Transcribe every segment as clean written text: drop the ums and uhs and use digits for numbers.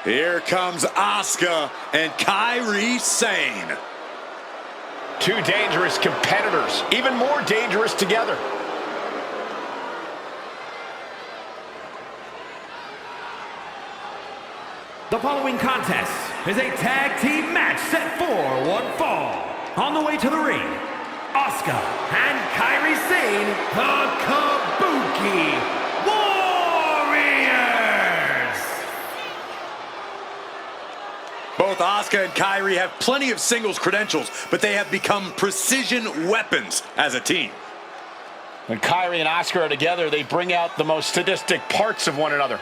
Here comes Asuka and Kairi Sane. Two dangerous competitors, even more dangerous together. The following contest is a tag team match set for one fall. On the way to the ring, Asuka and Kairi Sane, the Kabuki Warriors! Both Asuka and Kairi have plenty of singles credentials, but they have become precision weapons as a team. When Kairi and Asuka are together, they bring out the most sadistic parts of one another.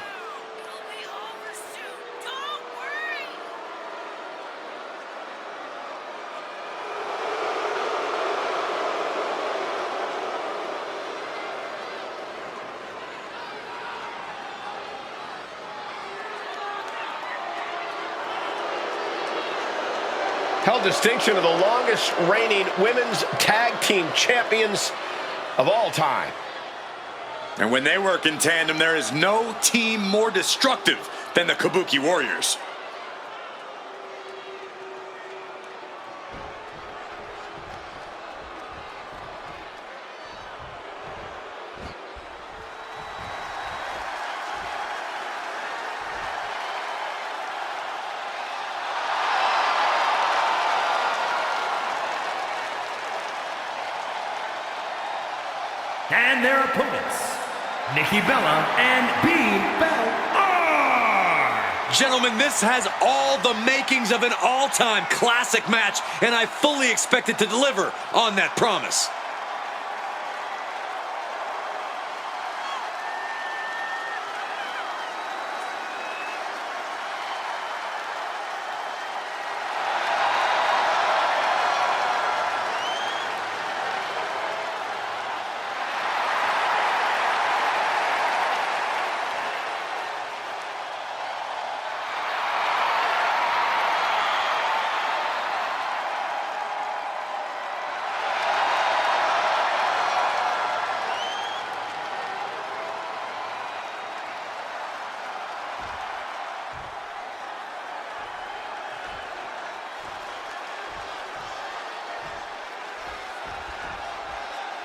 Held distinction of the longest reigning women's tag team champions of all time. And when they work in tandem, there is no team more destructive than the Kabuki Warriors. And their opponents, Nikki Bella and Balor. Gentlemen, this has all the makings of an all-time classic match, and I fully expect it to deliver on that promise.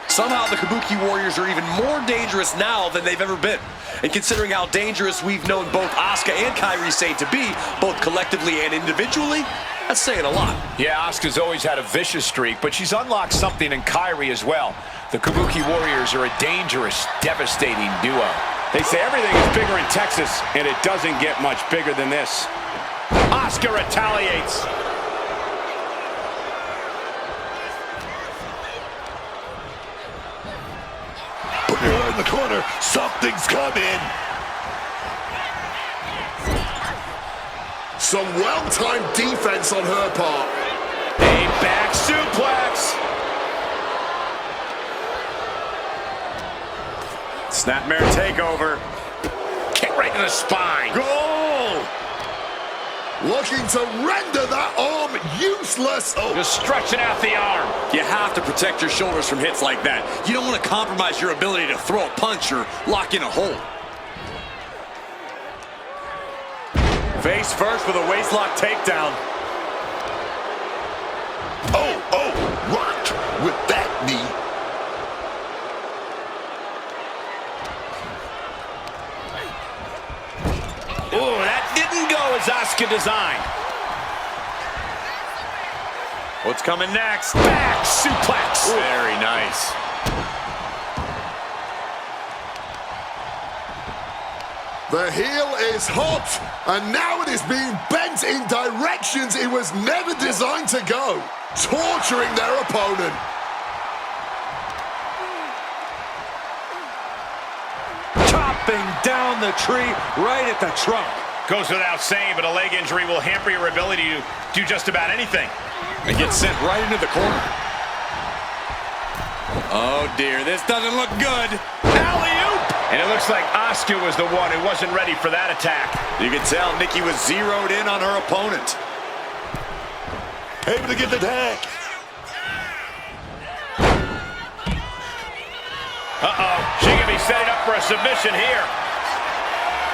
Somehow the Kabuki Warriors are even more dangerous now than they've ever been. And considering how dangerous we've known both Asuka and Kairi Sane to be, both collectively and individually, that's saying a lot. Yeah, Asuka's always had a vicious streak, but she's unlocked something in Kairi as well. The Kabuki Warriors are a dangerous, devastating duo. They say everything is bigger in Texas, and it doesn't get much bigger than this. Asuka retaliates. In the corner, something's coming. Some well-timed defense on her part. A back suplex. Snapmare takeover. Kick right to the spine. Goal! Looking to render that arm useless. Oh. Just stretching out the arm. You have to protect your shoulders from hits like that. You don't want to compromise your ability to throw a punch or lock in a hold. Face first with a waistlock takedown. Oh, rocked with that knee. Oh, that didn't go as Asuka designed. What's coming next? Back suplex. Very nice. The heel is hot, and now it is being bent in directions it was never designed to go, torturing their opponent. Chopping down the tree right at the trunk. Goes without saying, but a leg injury will hamper your ability to do just about anything. And gets sent right into the corner. Oh dear, this doesn't look good. Alley-oop! And it looks like Asuka was the one who wasn't ready for that attack. You can tell Nikki was zeroed in on her opponent. Able to get the tag. Uh-oh, she can be setting up for a submission here.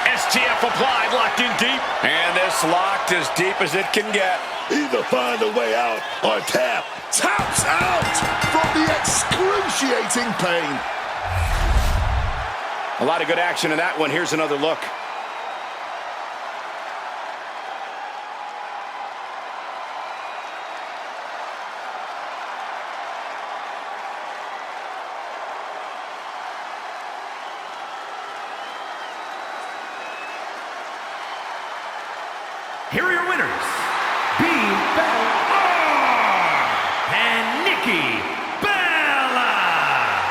And STF applied, locked in deep. And this locked as deep as it can get. Either find a way out or tap. Taps out from the excruciating pain. A lot of good action in that one. Here's another look. Here are your winners, Balor and Nikki Bella.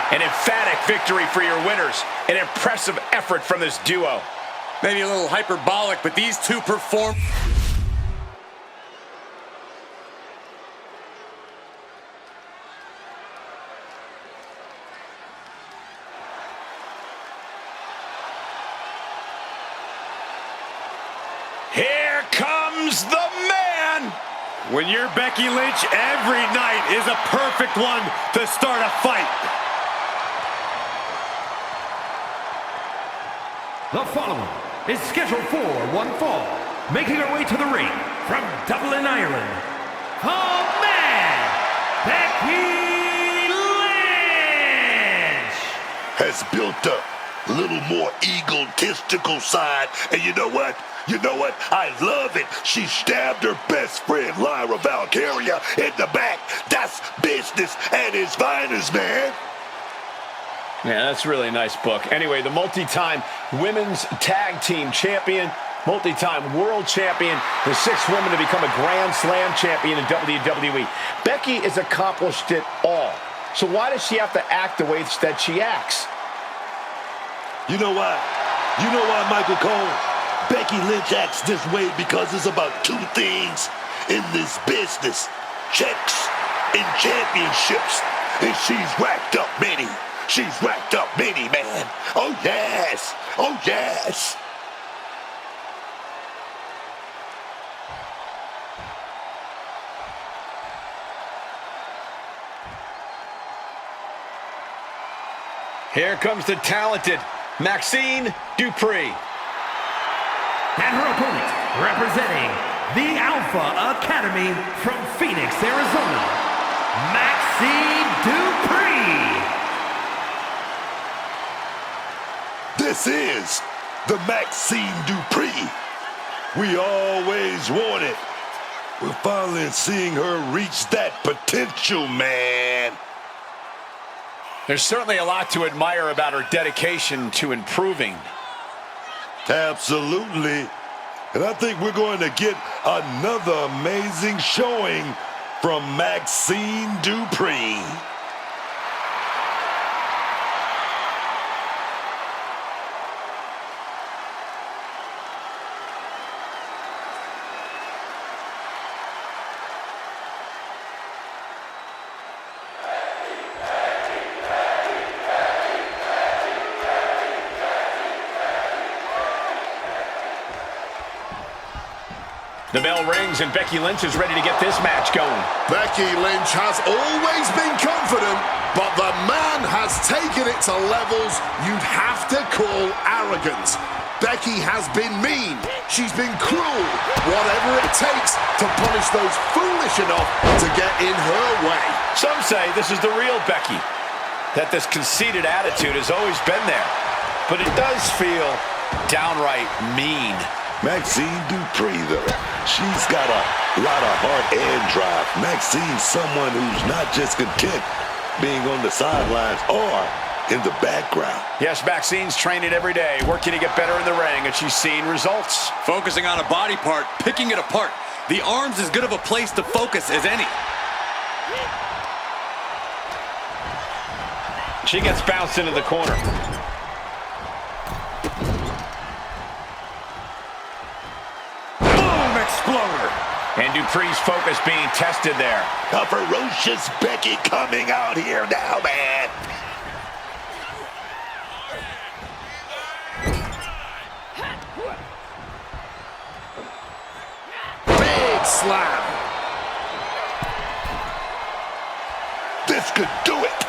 An emphatic victory for your winners. An impressive effort from this duo. Maybe a little hyperbolic, but these two perform. Here comes the man! When you're Becky Lynch, every night is a perfect one to start a fight. The following is scheduled for one fall. Making her way to the ring from Dublin, Ireland, the man, Becky Lynch! Has built a little more egotistical side. And you know what? You know what? I love it. She stabbed her best friend, Lyra Valkyria, in the back. That's business at its finest, man. Yeah, that's a really nice book. Anyway, the multi-time women's tag team champion, multi-time world champion, the sixth woman to become a Grand Slam champion in WWE. Becky has accomplished it all. So why does she have to act the way that she acts? You know why? You know why, Michael Cole? Becky Lynch acts this way because it's about two things in this business: checks and championships. And she's racked up many. She's racked up many, man. Oh, yes. Oh, yes. Here comes the talented Maxxine Dupri. And her opponent, representing the Alpha Academy from Phoenix, Arizona, Maxxine Dupri. This is the Maxxine Dupri we always wanted. We're finally seeing her reach that potential, man. There's certainly a lot to admire about her dedication to improving. Absolutely. And I think we're going to get another amazing showing from Maxxine Dupri. The bell rings and Becky Lynch is ready to get this match going. Becky Lynch has always been confident, but the man has taken it to levels you'd have to call arrogant. Becky has been mean. She's been cruel. Whatever it takes to punish those foolish enough to get in her way. Some say this is the real Becky, that this conceited attitude has always been there. But it does feel downright mean. Maxxine Dupri, though, she's got a lot of heart and drive. Maxxine's someone who's not just content being on the sidelines or in the background. Yes, Maxxine's training every day, working to get better in the ring, and she's seeing results. Focusing on a body part, picking it apart. The arm's as good of a place to focus as any. She gets bounced into the corner. Exploder. And Dupri's focus being tested there. A ferocious Becky coming out here now, man. Big slam. This could do it.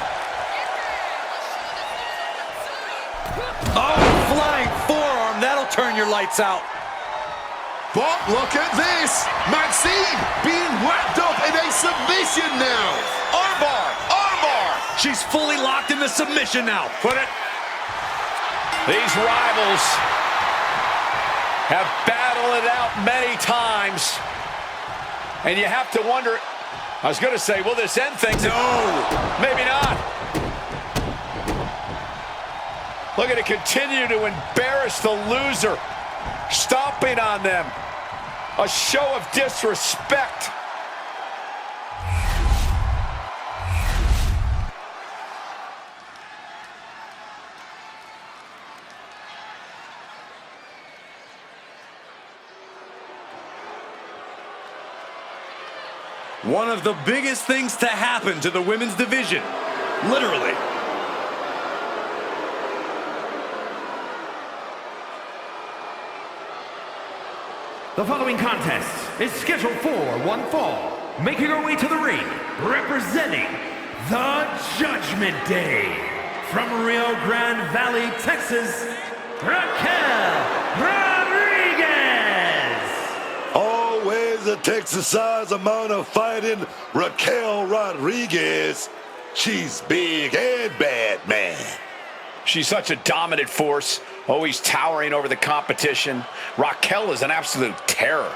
Oh, flying forearm. That'll turn your life. lights out. But look at this. Maxxine being wrapped up in a submission now. Armbar, armbar. She's fully locked in the submission now. Put it. These rivals have battled it out many times. And you have to wonder, I was going to say, will this end things? No. Maybe not. Look at it continue to embarrass the loser. Stomping on them. A show of disrespect. One of the biggest things to happen to the women's division. Literally. The following contest is scheduled for one fall. Making her way to the ring, representing the Judgment Day. From Rio Grande Valley, Texas, Raquel Rodriguez. Always a Texas-sized amount of fighting, Raquel Rodriguez. She's big and bad, man. She's such a dominant force, always towering over the competition. Raquel is an absolute terror.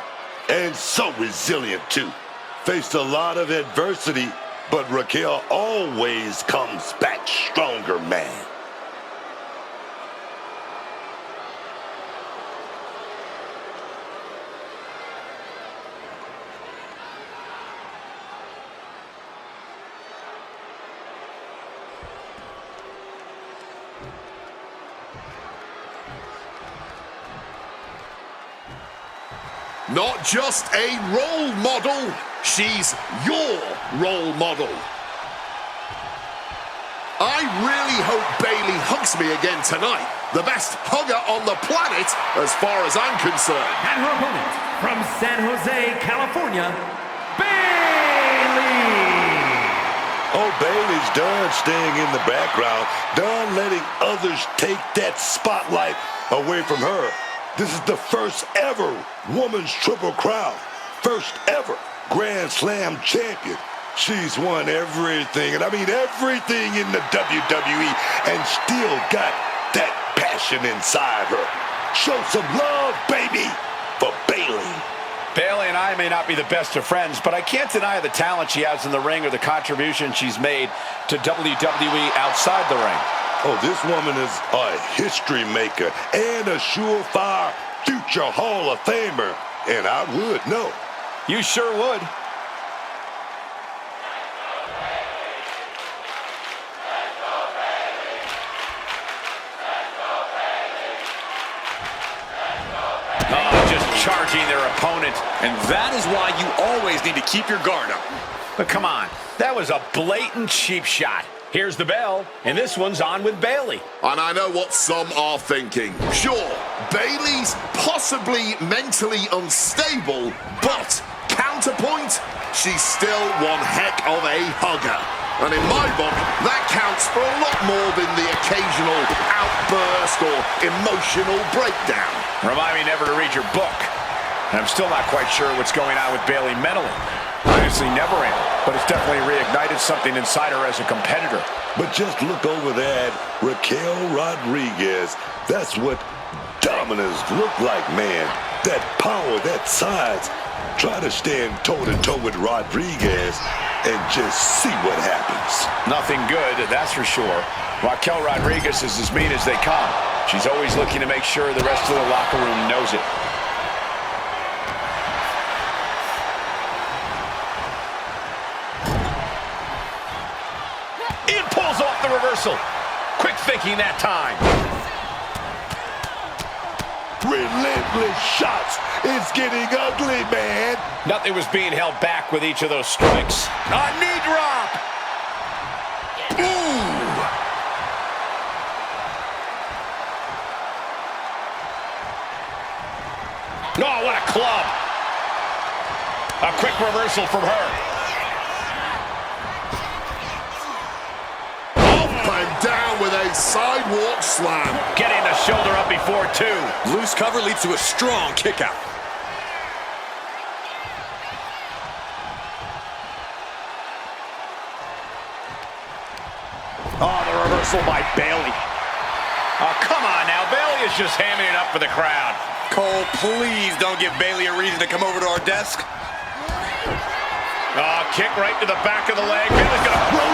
And so resilient, too. Faced a lot of adversity, but Raquel always comes back stronger, man. Not just a role model, she's your role model. I really hope Bayley hugs me again tonight. The best hugger on the planet, as far as I'm concerned. And her opponent, from San Jose, California, Bayley. Oh, Bayley's done staying in the background, done letting others take that spotlight away from her. This is the first ever Women's Triple Crown. First ever Grand Slam champion. She's won everything, and I mean everything in the WWE, and still got that passion inside her. Show some love, baby, for Bayley. Bayley and I may not be the best of friends, but I can't deny the talent she has in the ring or the contribution she's made to WWE outside the ring. Oh, this woman is a history maker and a surefire future Hall of Famer, and I would know. You sure would. Just charging their opponent. And that is why you always need to keep your guard up. But come on, that was a blatant cheap shot. Here's the bell, and this one's on with Bayley. And I know what some are thinking. Sure, Bayley's possibly mentally unstable, but counterpoint, she's still one heck of a hugger. And in my book, that counts for a lot more than the occasional outburst or emotional breakdown. Remind me never to read your book. And I'm still not quite sure what's going on with Bayley mentally. Honestly, never am, but it's definitely reignited something inside her as a competitor. But just look over there at Raquel Rodriguez. That's what dominance look like, man. That power, that size. Try to stand toe-to-toe with Rodriguez and just see what happens. Nothing good, that's for sure. Raquel Rodriguez is as mean as they come. She's always looking to make sure the rest of the locker room knows it. Pulls off the reversal. Quick thinking that time. Relentless shots. It's getting ugly, man. Nothing was being held back with each of those strikes. A knee drop. Ooh. Oh, what a club. A quick reversal from her. down with a sidewalk slam. Getting the shoulder up before two. Loose cover leads to a strong kick out. Oh, the reversal by Bayley. Oh, come on now. Bayley is just hamming it up for the crowd. Cole, please don't give Bayley a reason to come over to our desk. Oh, kick right to the back of the leg. Bayley's gonna... Rose.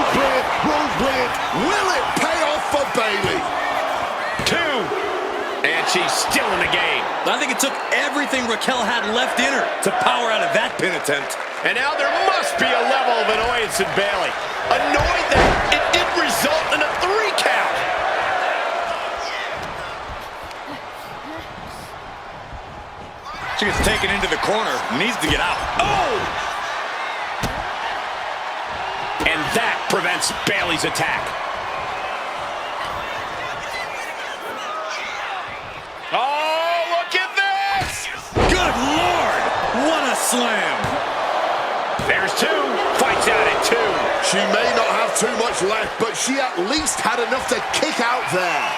Will it pay off for Bayley? Two. And she's still in the game. I think it took everything Raquel had left in her to power out of that pin attempt. And now there must be a level of annoyance in Bayley. Annoyed that it did result in a 3 count. She gets taken into the corner, needs to get out. Oh! And that prevents Bayley's attack. Oh, look at this! Good Lord! What a slam! There's two. Fights out at 2. She may not have too much left, but she at least had enough to kick out there.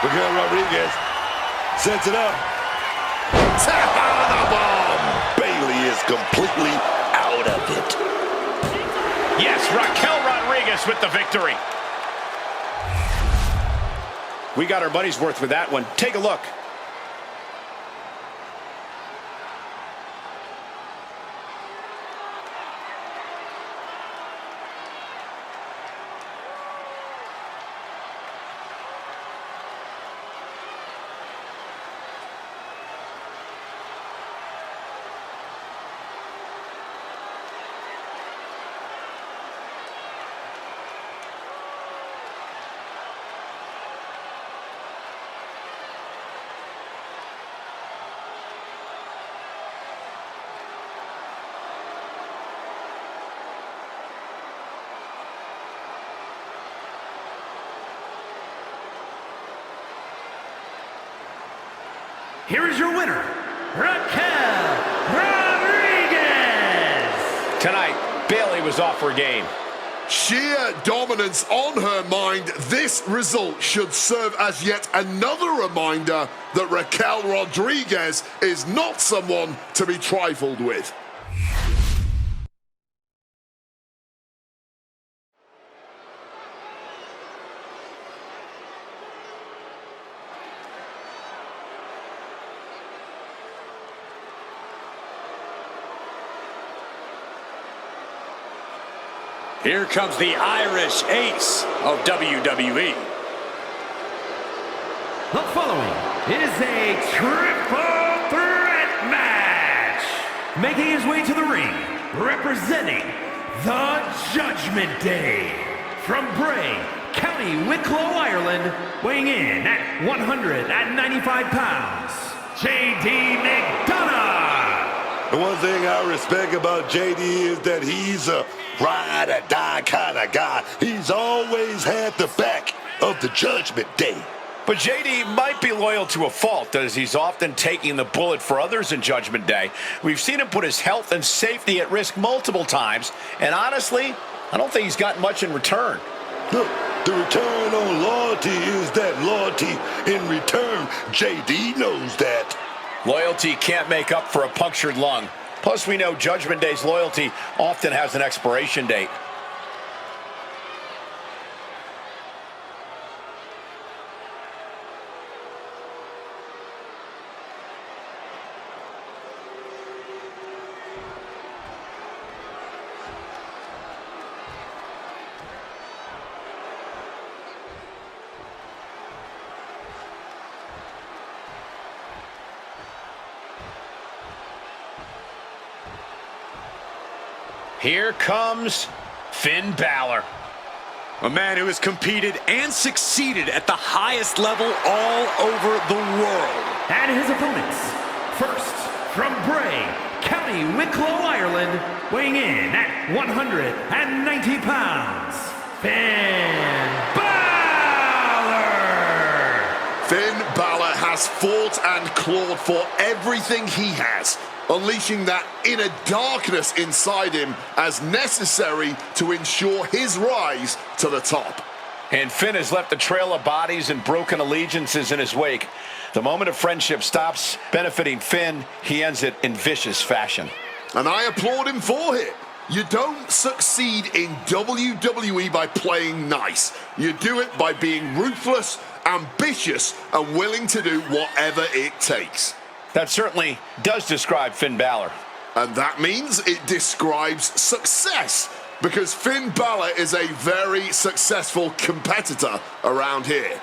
Raquel Rodriguez sets it up. The bomb. Bayley is completely out of it. Yes, Raquel Rodriguez with the victory. We got our money's worth with that one. Take a look. Here is your winner, Raquel Rodriguez. Tonight, Bayley was off her game. Sheer dominance on her mind. This result should serve as yet another reminder that Raquel Rodriguez is not someone to be trifled with. Here comes the Irish ace of WWE. The following is a triple threat match. Making his way to the ring, representing the Judgment Day. From Bray, County Wicklow, Ireland, weighing in at 195 pounds, JD McDonagh. The one thing I respect about JD is that he's a ride or die kind of guy. He's always had the back of the Judgment Day. But JD might be loyal to a fault, as he's often taking the bullet for others in Judgment Day. We've seen him put his health and safety at risk multiple times, and honestly, I don't think he's gotten much in return. Look, the return on loyalty is that loyalty in return. JD knows that. Loyalty can't make up for a punctured lung. Plus, we know Judgment Day's loyalty often has an expiration date. Here comes Finn Balor. A man who has competed and succeeded at the highest level all over the world. And his opponents, first from Bray, County Wicklow, Ireland, weighing in at 190 pounds, Finn Balor. Finn Balor has fought and clawed for everything he has. unleashing that inner darkness inside him as necessary to ensure his rise to the top. And Finn has left a trail of bodies and broken allegiances in his wake. The moment of friendship stops benefiting Finn, he ends it in vicious fashion. And I applaud him for it. You don't succeed in WWE by playing nice. You do it by being ruthless, ambitious, and willing to do whatever it takes. That certainly does describe Finn Balor. And that means it describes success, because Finn Balor is a very successful competitor around here.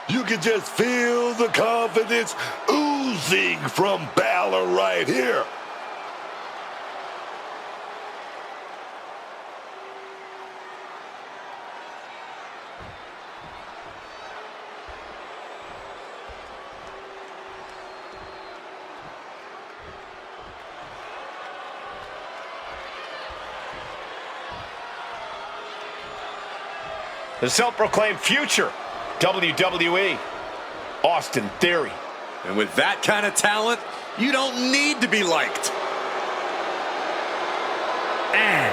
You can just feel the confidence oozing from Balor right here. The self-proclaimed future WWE, Austin Theory. And with that kind of talent, you don't need to be liked. And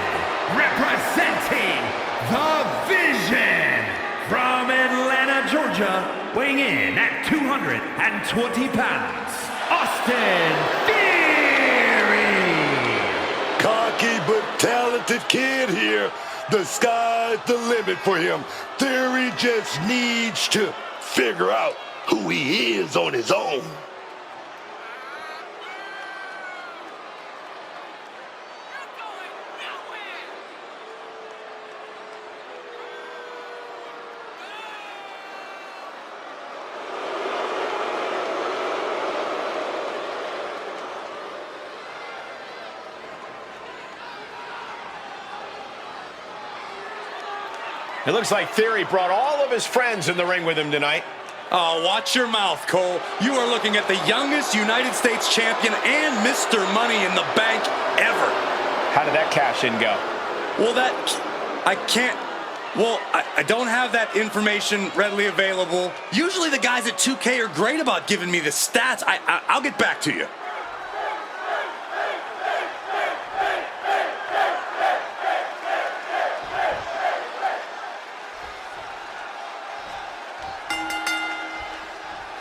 representing the Vision from Atlanta, Georgia, weighing in at 220 pounds, Austin Theory. Cocky but talented kid here. The sky's the limit for him. Theory just needs to figure out who he is on his own. It looks like Theory brought all of his friends in the ring with him tonight. Oh, watch your mouth, Cole. You are looking at the youngest United States champion and Mr. Money in the Bank ever. How did that cash-in go? Well, I don't have that information readily available. Usually the guys at 2K are great about giving me the stats. I'll get back to you.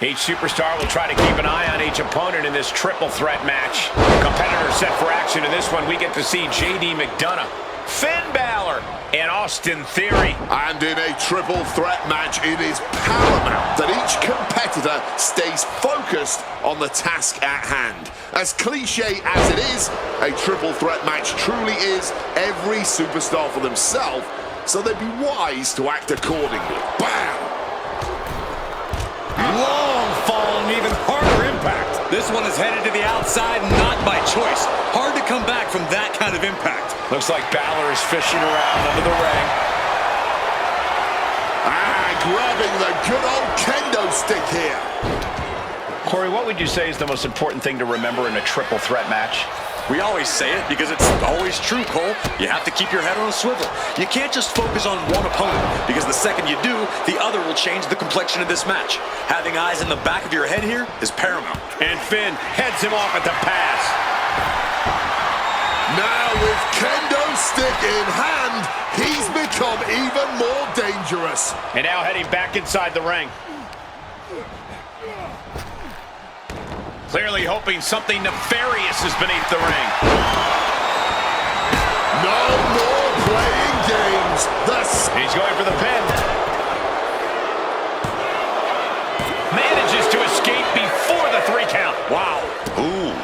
Each superstar will try to keep an eye on each opponent in this triple threat match. Competitors set for action in this one. We get to see JD McDonagh, Finn Balor, and Austin Theory. And in a triple threat match, it is paramount that each competitor stays focused on the task at hand. As cliche as it is, a triple threat match truly is every superstar for themselves, so they'd be wise to act accordingly. Bam! Long fall and even harder impact. This one is headed to the outside, not by choice. Hard to come back from that kind of impact. Looks like Balor is fishing around under the ring. Grabbing the good old kendo stick here. Corey, what would you say is the most important thing to remember in a triple threat match? We always say it because it's always true, Cole. You have to keep your head on a swivel. You can't just focus on one opponent, because the second you do, the other will change the complexion of this match. Having eyes in the back of your head here is paramount. And Finn heads him off at the pass. Now with kendo stick in hand, he's become even more dangerous. And now heading back inside the ring. Clearly hoping something nefarious is beneath the ring. No more playing games. He's going for the pin. Manages to escape before the 3 count. Wow. Ooh.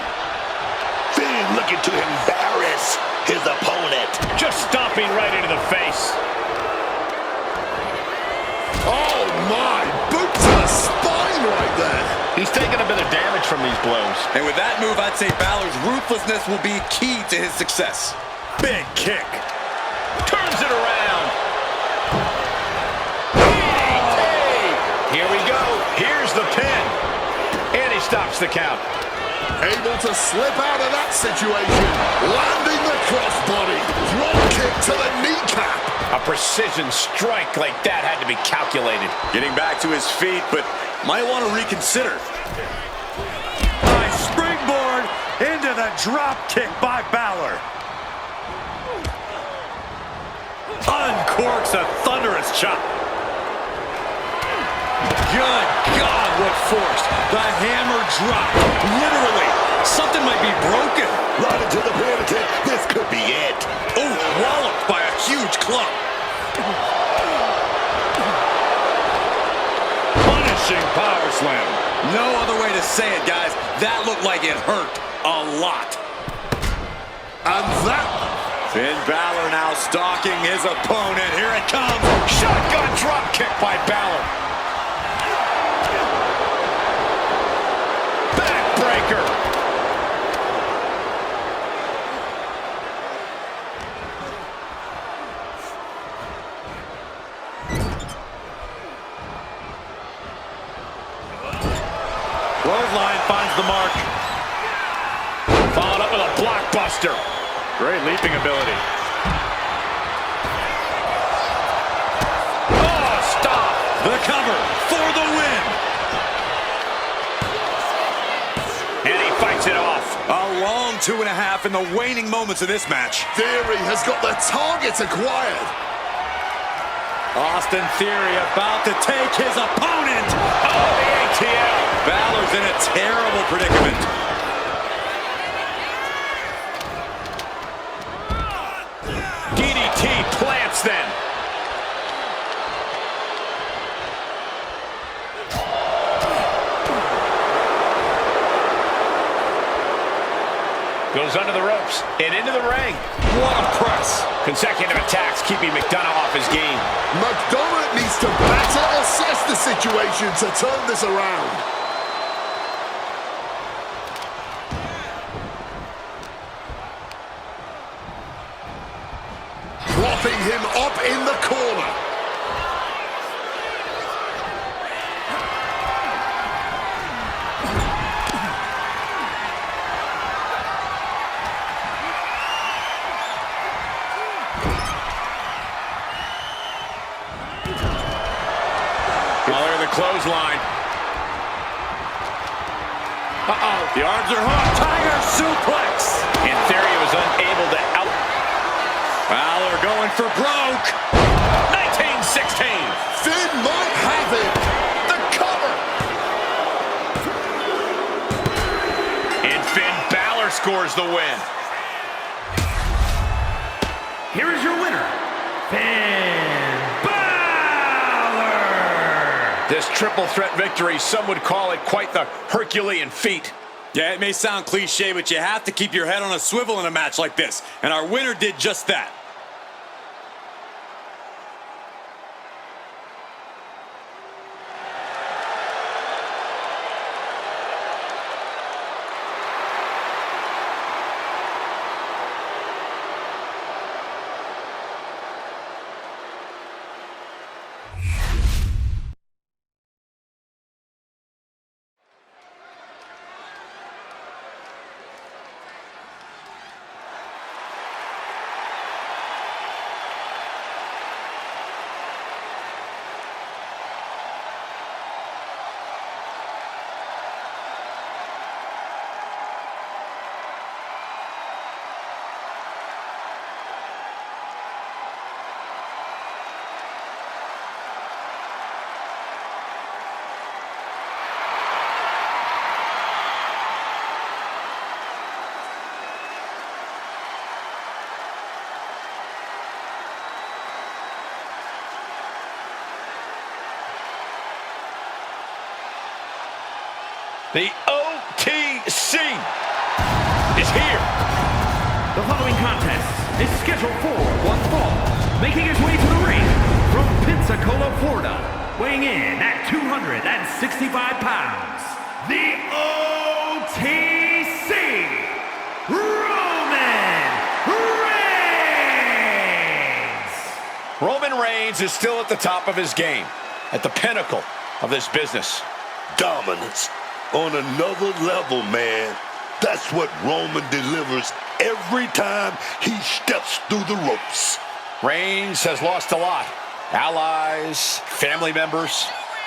Finn looking to embarrass his opponent. Just stomping right into the face. Oh my, boot to the spine right there. He's taking a bit of damage from these blows. And with that move, I'd say Balor's ruthlessness will be key to his success. Big kick. Turns it around. DDT. Here we go. Here's the pin. And he's stops the count. Able to slip out of that situation. Landing the crossbody. Drop kick to the kneecap. A precision strike like that had to be calculated. Getting back to his feet, but might want to reconsider. Nice springboard into the drop kick by Balor. Uncorks a thunderous chop. Good God, what force. The hammer drop. Literally, something might be broken. Right into the pin. This could be it. Oh, walloped by a huge club. Punishing power slam. No other way to say it, guys. That looked like it hurt a lot. And that... Finn Balor now stalking his opponent. Here it comes. Shotgun drop kick by Balor. Backbreaker. Clothesline finds the mark. Followed up with a blockbuster. Great leaping ability. Oh, stop. The cover for the win. And he fights it off. A long 2.5 in the waning moments of this match. Theory has got the target acquired. Austin Theory about to take his opponent. Oh, the ATL. Balor's in a terrible predicament. DDT plants then. Goes under the ropes and into the ring. What a press. Consecutive attacks keeping McDonagh off his game. McDonagh needs to better assess the situation to turn this around. Propping him up in the corner. Clothesline. Uh-oh. The arms are hooked. Tiger suplex. In theory, was unable to out. Balor going for broke. 1916. Finn might have it. The cover. And Finn Balor scores the win. Here is your winner, Finn Balor! This triple threat victory, some would call it quite the Herculean feat. Yeah, it may sound cliche, but you have to keep your head on a swivel in a match like this. And our winner did just that. The OTC is here. The following contest is scheduled for one fall. Making his way to the ring from Pensacola, Florida, weighing in at 265 pounds, the OTC, Roman Reigns! Roman Reigns is still at the top of his game, at the pinnacle of this business. Dominance. on another level, man. That's what Roman delivers every time he steps through the ropes. Reigns has lost a lot. Allies, family members.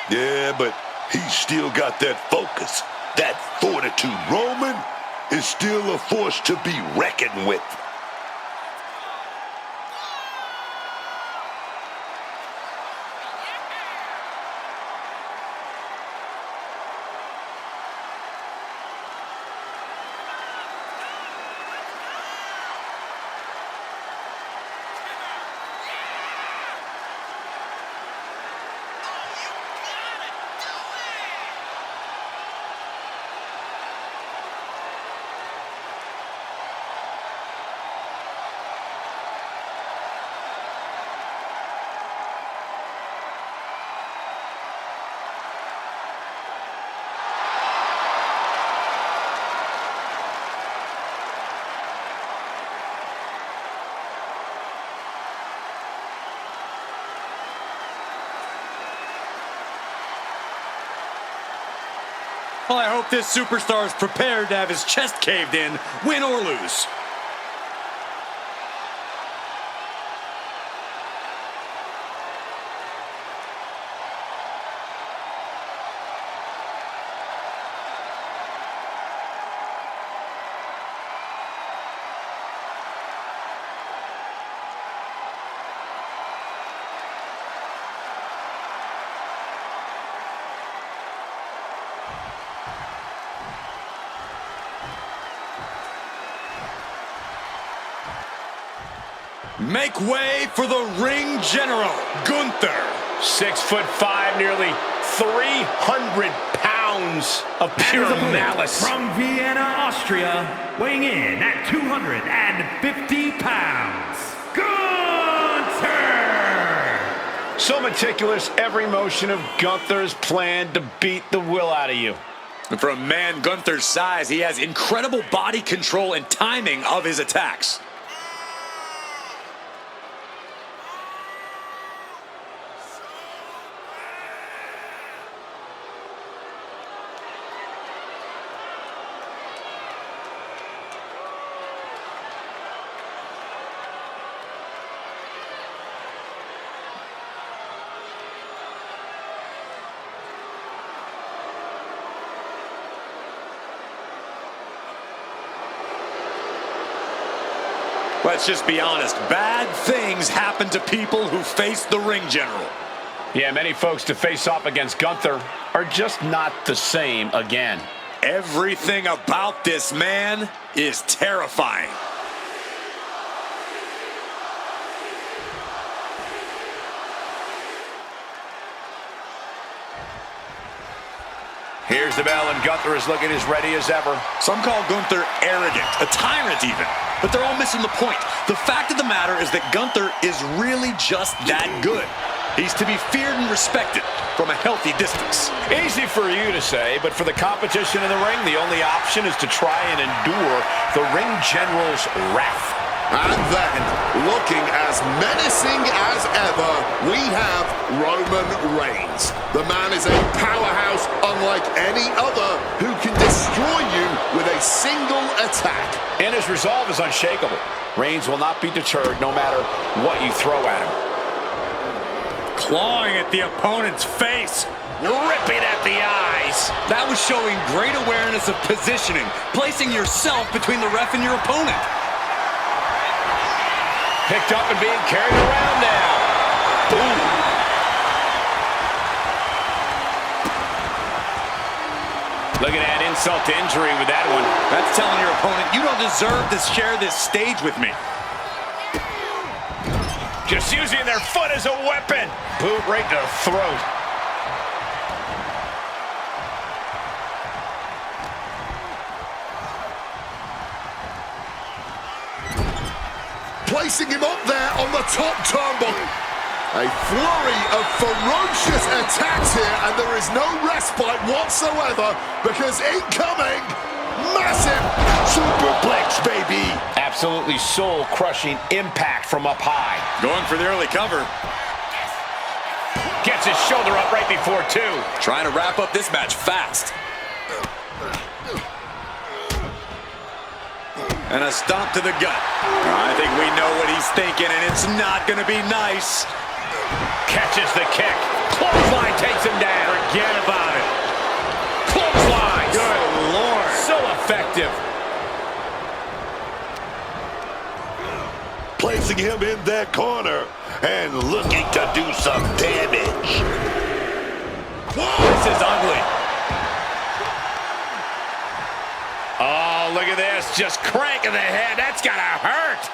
Yeah, but he's still got that focus, that fortitude. Roman is still a force to be reckoned with. Well, I hope this superstar is prepared to have his chest caved in, win or lose. Make way for the ring general, Gunther. 6'5", nearly 300 pounds of pure malice. From Vienna, Austria, weighing in at 250 pounds, Gunther! So meticulous, every motion of Gunther's plan to beat the will out of you. And for a man Gunther's size, he has incredible body control and timing of his attacks. Let's just be honest, bad things happen to people who face the ring general. Yeah, many folks to face off against Gunther are just not the same again. Everything about this man is terrifying. Here's the bell, and Gunther is looking as ready as ever. Some call Gunther arrogant, a tyrant even, but they're all missing the point. The fact of the matter is that Gunther is really just that good. He's to be feared and respected from a healthy distance. Easy for you to say, but for the competition in the ring, the only option is to try and endure the ring general's wrath. And then, looking as menacing as ever, we have Roman Reigns. The man is a powerhouse unlike any other who can destroy you with a single attack. And his resolve is unshakable. Reigns will not be deterred no matter what you throw at him. Clawing at the opponent's face. Ripping at the eyes. That was showing great awareness of positioning, placing yourself between the ref and your opponent. Picked up and being carried around now. Boom. Looking at insult to injury with that one. That's telling your opponent, you don't deserve to share this stage with me. Just using their foot as a weapon. Boot right to the throat. Placing him up there on the top turnbuckle. A flurry of ferocious attacks here, and there is no respite whatsoever because incoming, massive superplex, baby. Absolutely soul-crushing impact from up high. Going for the early cover. Gets his shoulder up right before two. Trying to wrap up this match fast. And a stomp to the gut. I think we know what he's thinking, and it's not going to be nice. Catches the kick. Clothesline takes him down. Forget about it. Clothesline. Good Lord. So effective. Placing him in that corner and looking to do some damage. This is ugly. Oh, look at this. Just cranking the head. That's got to hurt.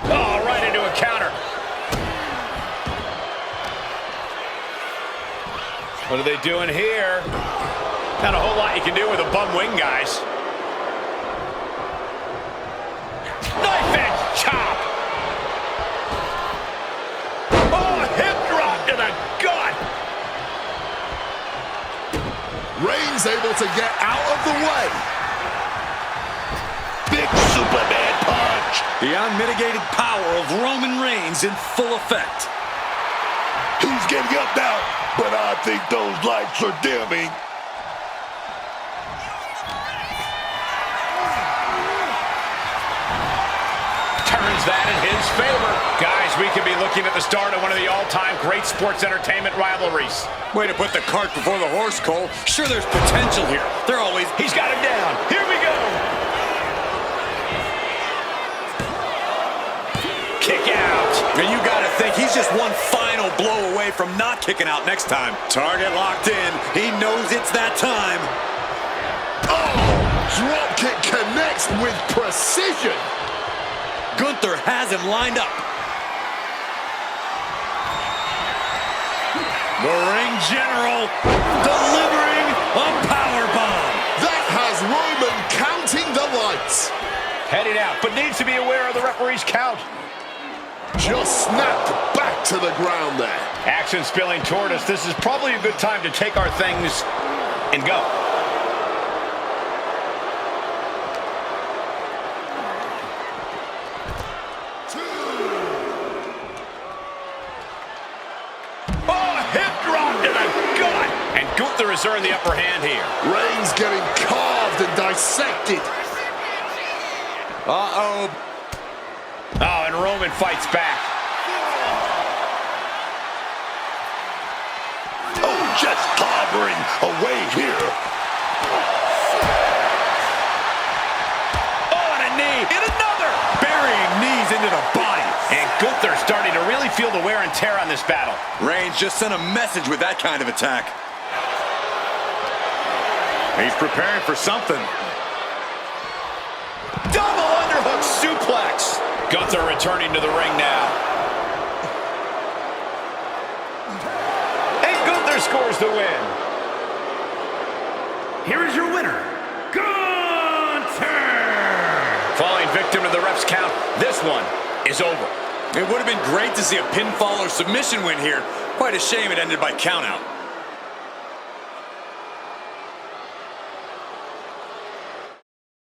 Oh, right into a counter. What are they doing here? Not a whole lot you can do with a bum wing, guys. Knife edge chop. Oh, hip drop to the gut. Reigns able to get out of the way. Big Superman punch. The unmitigated power of Roman Reigns in full effect. He's getting up now, but I think those lights are dimming. Turns that in his favor. Guys, we could be looking at the start of one of the all-time great sports entertainment rivalries. Way to put the cart before the horse, Cole. Sure, there's potential here. They're always... He's got him down. Here we go. Kick out. And you got to think he's just one final blow away from not kicking out next time. Target locked in. He knows it's that time. Oh, drop kick connects with precision. Gunther has him lined up. The ring general delivering a powerbomb. That has Roman counting the lights. Heading out, but needs to be aware of the referee's count. Just snapped back to the ground there. Action spilling toward us. This is probably a good time to take our things and go. Oh, hip drop to the gut. And Gunther has earned the upper hand here. Reigns getting carved and dissected. Uh-oh. Oh, and Roman fights back. Oh, just clobbering away here. Oh, and a knee. And another. Burying knees into the body. And Gunther starting to really feel the wear and tear on this battle. Reigns just sent a message with that kind of attack. He's preparing for something. Double underhook suplex. Gunther returning to the ring now. And Gunther scores the win. Here is your winner, Gunther! Falling victim to the ref's count, this one is over. It would have been great to see a pinfall or submission win here. Quite a shame it ended by countout.